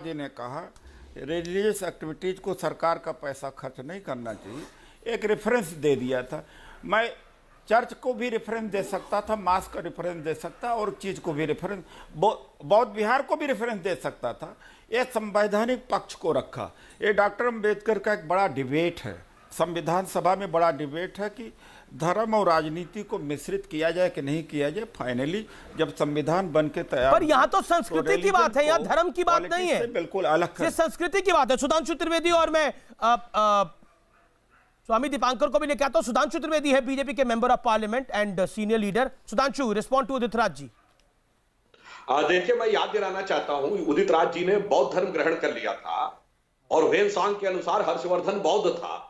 जी ने कहा religious activities को सरकार का पैसा खर्च नहीं करना चाहिए। एक रेफरेंस दे दिया था। मैं चर्च को भी रेफरेंस दे सकता था, मास का रेफरेंस दे सकता और चीज को भी रेफरेंस, बौद्ध विहार को भी रेफरेंस दे सकता था। ये संवैधानिक पक्ष को रखा। ये डॉक्टर अम्बेडकर का एक बड़ा डिबेट है, संविधान सभा में बड़ा डिबेट है कि धर्म और राजनीति को मिश्रित किया जाए कि नहीं किया जाए। फाइनली जब संविधान बन के तैयार, पर यहाँ तो संस्कृति की बात है, यहाँ धर्म की बात नहीं है, बिल्कुल अलग ये संस्कृति की बात है। सुधांशु त्रिवेदी और मैं स्वामी दीपांकर को भी लेकर आता हूं। सुधांशु त्रिवेदी है बीजेपी के member of parliament and senior leader. Sudhanshu, respond to Udit Raj ji. देखिए, मैं याद दिलाना चाहता हूं, उदित राज जी ने बौद्ध धर्म ग्रहण कर लिया था और वेनसांग के अनुसार हर्षवर्धन बौद्ध था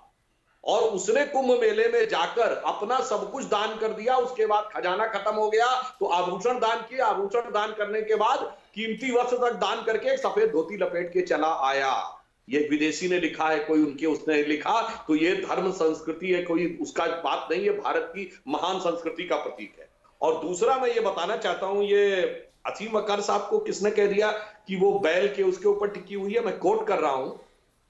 और उसने कुंभ मेले में जाकर अपना सब कुछ दान कर दिया। उसके बाद खजाना खत्म हो गया तो आभूषण दान किया। आभूषण दान करने के बाद कीमती वस्त्र तक दान करके एक सफेद धोती लपेट के चला आया। ये विदेशी ने लिखा है, कोई उनके उसने लिखा, तो ये धर्म संस्कृति है, कोई उसका बात नहीं है, भारत की महान संस्कृति का प्रतीक है। और दूसरा मैं ये बताना चाहता हूं, ये असीम अकर साहब को किसने कह दिया कि वो बैल के उसके ऊपर टिकी हुई है। मैं कोट कर रहा हूं,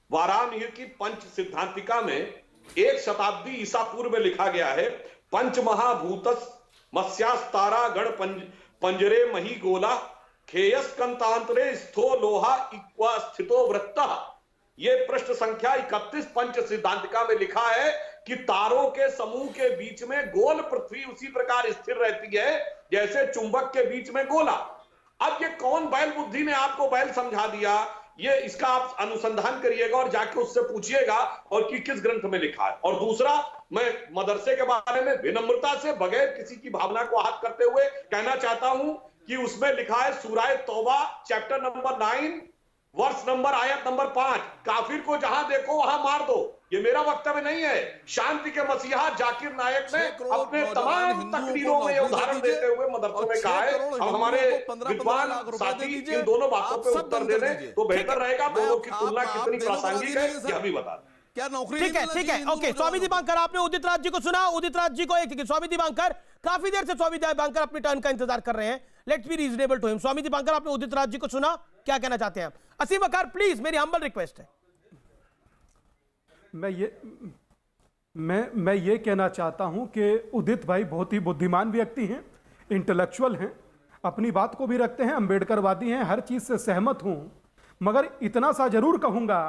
वाराणसी की पंच सिद्धांतिका में 1 शताब्दी ईसा पूर्व में लिखा गया है, पंच महाभूतस मत्स्यास्तारा गण पंजरे मही गोला खेयस कंतांतरे स्थो लोहा इक्वा स्थितो वृत्ता। ये पृष्ठ संख्या 31 पंच सिद्धांतिका में लिखा है कि तारों के समूह के बीच में गोल पृथ्वी उसी प्रकार स्थिर रहती है जैसे चुंबक के बीच में गोला। अब ये कौन बैल बुद्धि ने आपको बैल समझा दिया, ये इसका आप अनुसंधान करिएगा और जाके उससे पूछिएगा और कि किस ग्रंथ में लिखा है। और दूसरा, मैं मदरसे के बारे में विनम्रता से बगैर किसी की भावना को आहत करते हुए कहना चाहता हूं कि उसमें लिखा है सूरह तौबा चैप्टर नंबर 9 वर्ष नंबर आयत नंबर 5, काफिर को जहां देखो वहां मार दो। ये मेरा वक्तव्य नहीं है, शांति के मसीहा जाकिर नायक ने अपने तमाम तकरीरों में उदाहरण देते हुए मदरसों में कहा है। अब हमारे विद्वान साथी इन दोनों बातों पे उत्तर दे दें तो बेहतर रहेगा। दोनों की तुलना कितनी प्रासंगिक है यह भी बता दें। क्या नौकरी? ठीक है, ओके। स्वामी दीपांकर, आपने उदित राज जी को सुना। उदित राज जी को एक स्वामी दीपांकर, काफी देर से स्वामी दीपांकर अपनी टर्न का इंतजार कर रहे हैं। Let's be reasonable to him. Swami Dipankar, आपने उदित राज जी को सुना, क्या कहना चाहते हैं आप? असीम अकार, प्लीज, मेरी हम्बल रिक्वेस्ट है। मैं ये कहना चाहता हूं कि उदित भाई बहुत ही बुद्धिमान व्यक्ति हैं, इंटेलेक्चुअल हैं, अपनी बात को भी रखते हैं, अंबेडकरवादी हैं, हर चीज से सहमत हूं। मगर इतना सा जरूर कहूंगा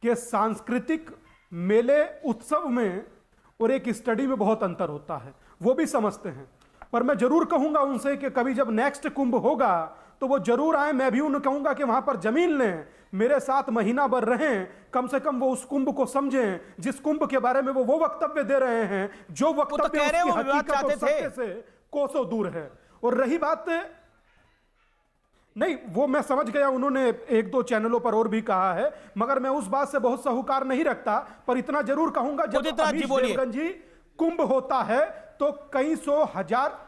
कि सांस्कृतिक मेले उत्सव में और एक स्टडी में बहुत अंतर होता है, वो भी समझते हैं। पर मैं जरूर कहूंगा उनसे कि कभी जब नेक्स्ट कुंभ होगा तो वो जरूर आए। मैं भी उन्हें कहूंगा कि वहां पर जमीन लें, मेरे साथ महीना भर रहें, कम से कम वो उस कुंभ को समझें जिस कुंभ के बारे में वो वक्तव्य दे रहे हैं, जो वक्तव्य उसकी हकीकत और सत्य से कोसों दूर है। और रही बात, नहीं वो मैं समझ गया, उन्होंने 1-2 चैनलों पर और भी कहा है, मगर मैं उस बात से बहुत साहूकार नहीं रखता। पर इतना जरूर कहूंगा, जब अमीश देवगन जी कुंभ होता है तो कई सौ हजार,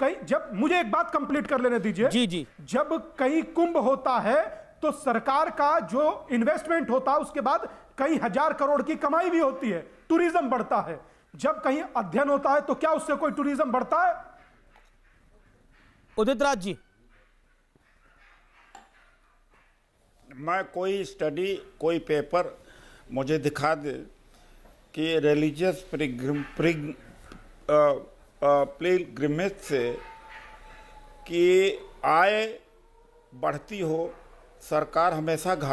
कई, जब मुझे एक बात कंप्लीट कर लेने दीजिए जी। जब कहीं कुंभ होता है तो सरकार का जो इन्वेस्टमेंट होता है उसके बाद कई हजार करोड़ की कमाई भी होती है, टूरिज्म बढ़ता है। जब कहीं अध्ययन होता है तो क्या उससे कोई टूरिज्म बढ़ता है? उदित राज जी, मैं कोई स्टडी, कोई पेपर मुझे दिखा दे कि रिलीजियस पिलग्रिमेज से कि आय बढ़ती हो, सरकार हमेशा